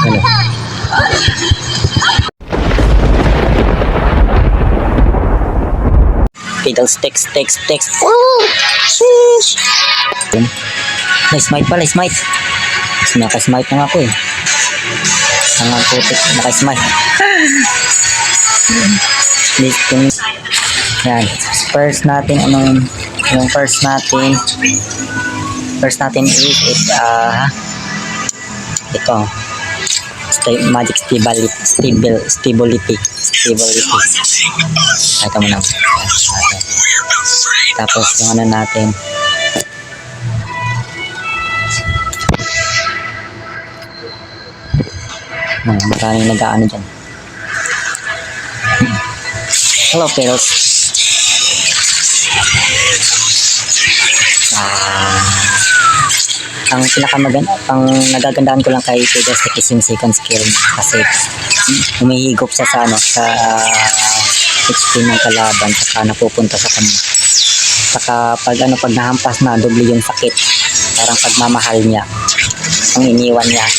Ano? Pedals, text. Oh! Sheesh! Na-smite pala, smite. Naka-smite na nga ako eh. Ang putik, naka-smite. Yan. First natin, yung first natin is ito. Magic stability. Ito mo na. Tapos yung ano natin. Maraming nag-aano dyan. Hello, Pills. Ang ang nagagandahan ko lang kay Pedastic is yung second skill kasi humihigop siya sa HP ng kalaban saka napupunta sa kanya. Saka pag nahampas na, doble yung sakit. Parang pagmamahal niya ang iniwan niya.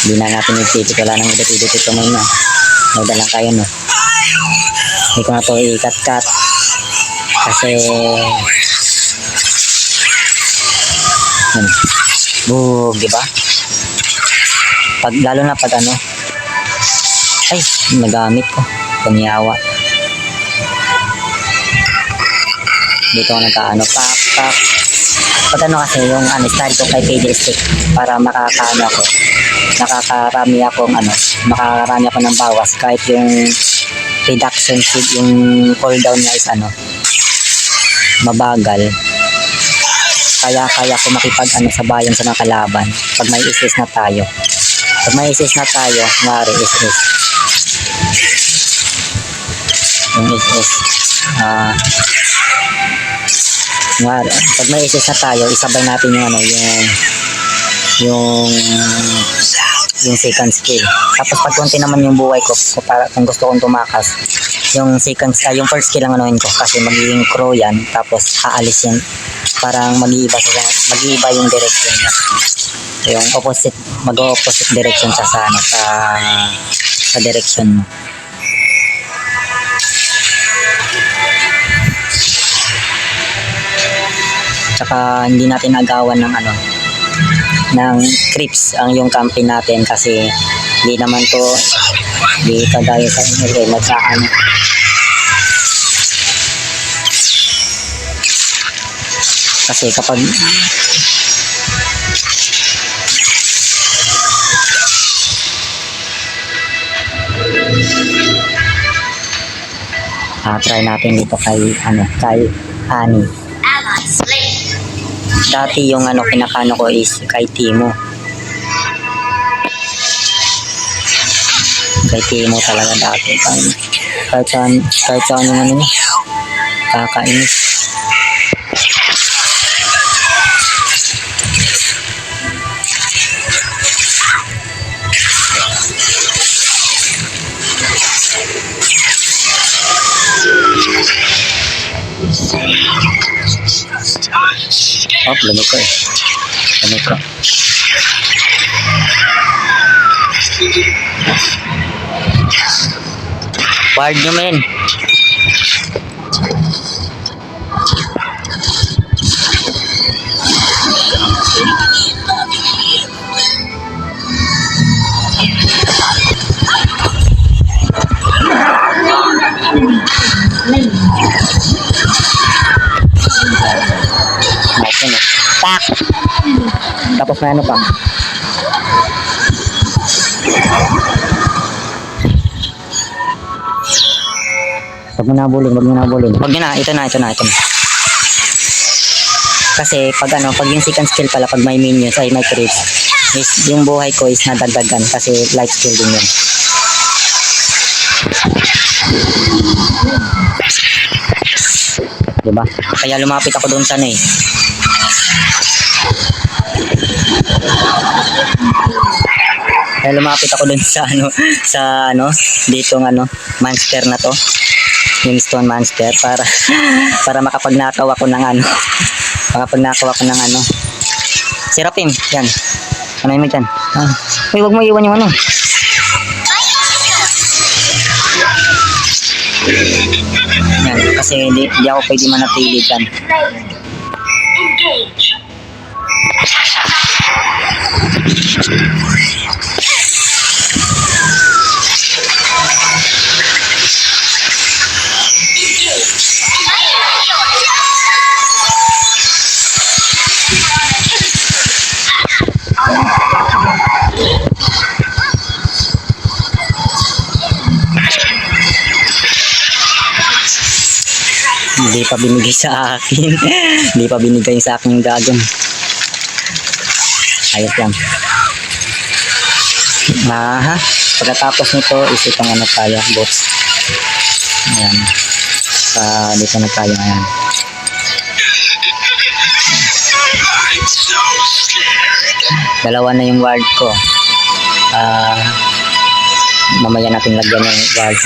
Hindi na natin i-edit. Wala nang edit ito muna. Nagdalang kayo, no? Hindi ko na ito i-cut kasi bug, diba? Lalo na pag ay, nagamit ko kunyawa. Dito ako nagkaano pak pag kasi yung style ko kay Pedastic para makakarami ako ng bawas kahit yung reduction speed, yung cooldown niya is mabagal. Kaya ko sabayan sa mga kalaban pag may assist na tayo. Mari SS. Yung SS. Pag may SS na tayo, isabay natin yung second skill. Tapos pag konti naman yung buhay ko, kung gusto kong tumakas, yung first skill ang anuhin ko kasi magiging crow yan, tapos aalis yan. Parang mag-iiba yung direction niya. Yung mag-opposite direction siya sa direction mo. Tsaka hindi natin agawan ng creeps ang yung campaign natin kasi hindi kagaya sa MLA magkaan. Kasi kapag try natin dito kay Annie. Dati yung kinakano ko is kay Timo. Kay Timo talaga dati. Kahit saan yung niya. Kakainis. Lamig ko eh. Ward nyo, men. Tak. Tapos may pa. Wag mo na bulin. Wag na, ito na. Kasi pag yung second skill pala, pag may minions ay may creeps, is yung buhay ko is nadagdagan kasi life skill din yun. Diba? Kaya lumapit ako doon sana eh. Kaya lumapit ako dun sa ditong monster na to, yung stone monster para makapagnakaw ako ng Baka pag nakakuha ko ng ano. Seraphim, yan. Ano mo dyan? Ah. Uy, huwag mo iwan yung ano. Yan, kasi di ako pwede manatili dyan. Engage. Hindi pa binigay sa akin. Hindi pa binigay sa akin yung dragon. Ayos lang. Ha? Pagkatapos nito is itong ano tayo, boss. Ayan. Dito na tayo ngayon. Dalawa na yung ward ko. Mamaya natin lagyan yung ward.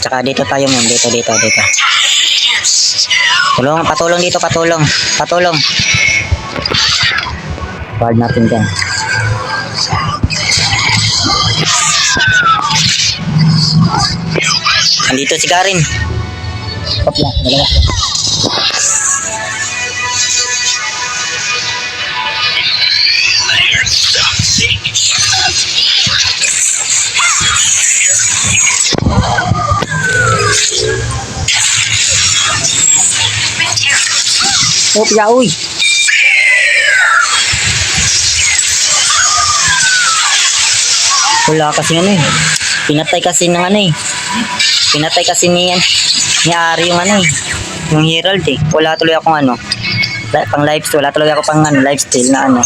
Tsaka dito tayo ma'am, dito. Patulong dito. Ward natin dyan. Andito si Karin. Opla, dalawa. Opla, uy. Wala kasi ano eh. Pinatay kasi ni Ari yung ano eh. Yung Herald eh. Wala tuloy akong ano. Pang lifesteal. Wala tuloy ako pang ano, lifesteal na ano.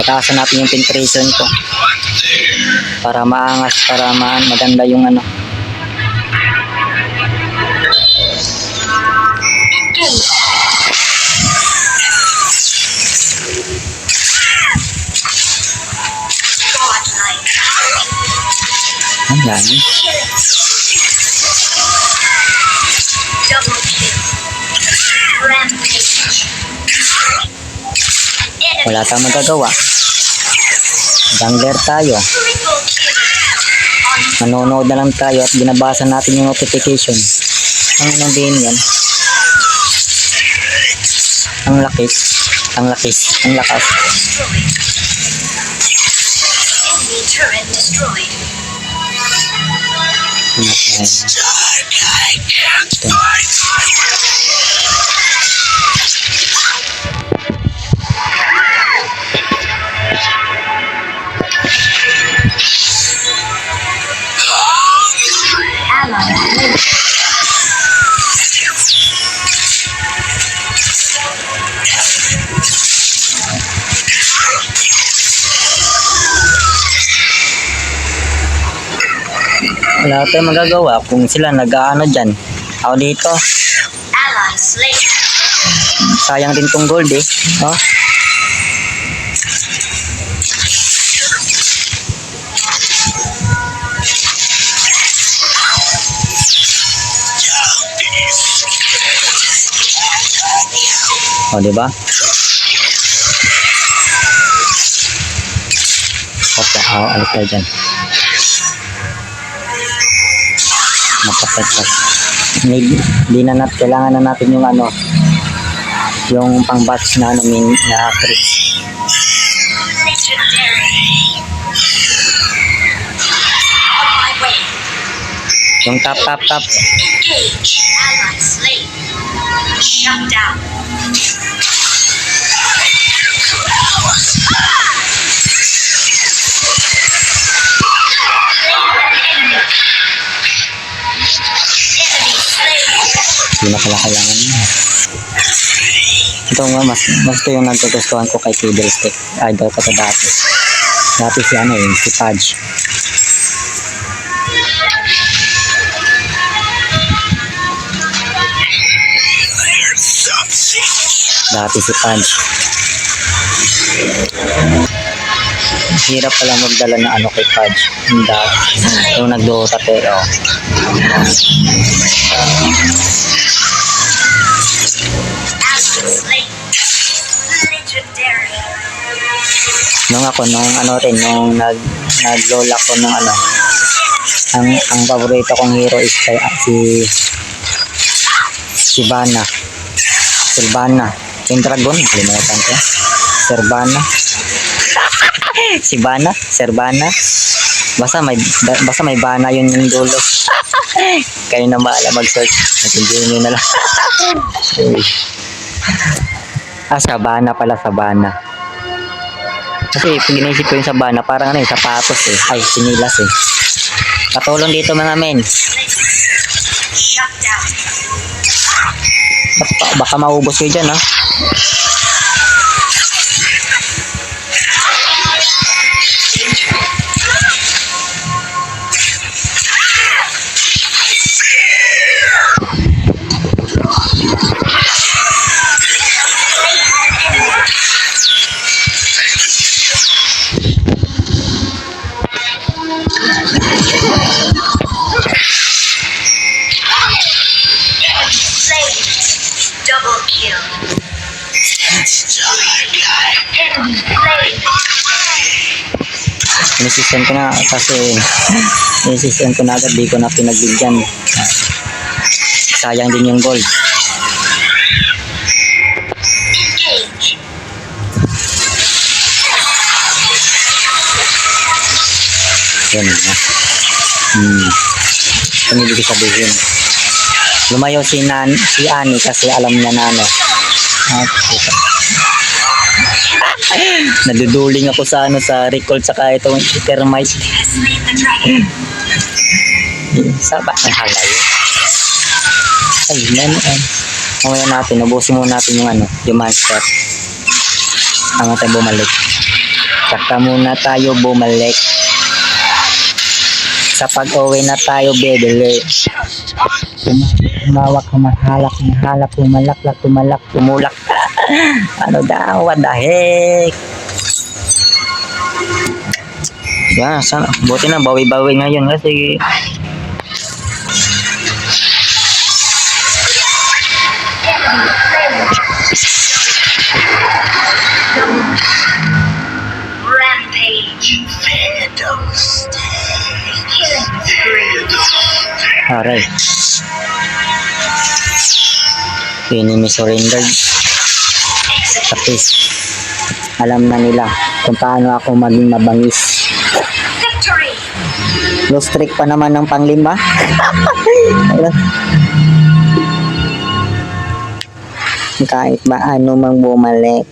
Pataasan natin yung penetration ko. Para maangas, para maganda yung ano. Ang dami. Wala tayong magagawa. Jungler tayo. Manonood na lang tayo at binabasa natin yung notification. Ang nandiyan yan. Ang lakas. Turret destroyed. Wala tayong magagawa kung sila nag-ano dyan. Ako dito. Ally slain. Sayang din tong gold eh. Oh. Oh, diba? Okay, alis tayo dyan. Mapapagpag. Hindi na natin, kailangan na natin yung ano, yung pang batch na ano, na crit. Yung tap. Engage. Ally slain. Shut down. Enemy slain. Hindi na pala kailangan mo. Ito nga, mas ito yung nagkagustuhan ko kay Fiddlestick. Idol ko to dati. Dati si ano yun, si Pudge. Dati si Pudge. Hirap pala magdala na ano kay Pudge. Yung nag-Dota pero Ally slain. Legendary. nung ako nung ano rin nung naglola ko nung ano ang paborito kong hero is si Sylvana yung dragon kalimutan ko Servana basta may bana yun yung dulo. Kayo na maala mag-search natindihin nyo na lang. Sabana pala. Kasi pag inisip ko yung sabana, parang ano sapatos ay sinilas Patulong dito mga men. Shut down. Baka maubos kayo dyan Slain. Double kill. Enemy slain. Inisistem ko na kasi inisistem ko na agad, di ko na pinagbigyan. Sayang din yung gold. Engage. Yan Ano ibig sabihin? Lumayo si Annie kasi alam niya na naduduling ako sa sa recall saka itong thermite. Slain the dragon. Saba ang halay. Ay, mamaya natin, ubusin muna natin yung monster. Ang tayo bumalik. Saka muna tayo bumalik. Sa pag-uwi na tayo, bebele. Tumawak, humahalak, tumalak. Ano daw, what the heck? Yan, buti na, bawi-bawi ngayon kasi Rampage. Killing spree. aray. Enemy surrendered. Tapos, alam na nila kung paano ako maging mabangis. Victory. Lost streak pa naman ng panglima. Kahit maano mang bumalik,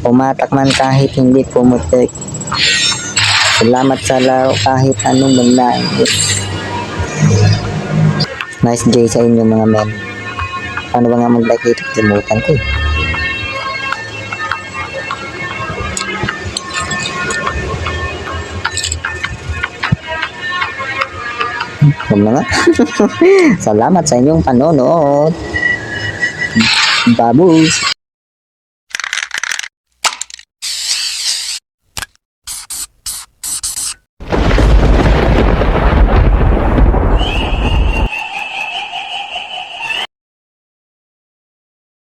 umatak man kahit hindi pumutik. Salamat sa laro kahit anong mangyari. Nice day sa inyo mga men. Paano ba nga mag-like ito? Kalimutan ko Huwag na nga. Salamat sa inyong panonood. Babush!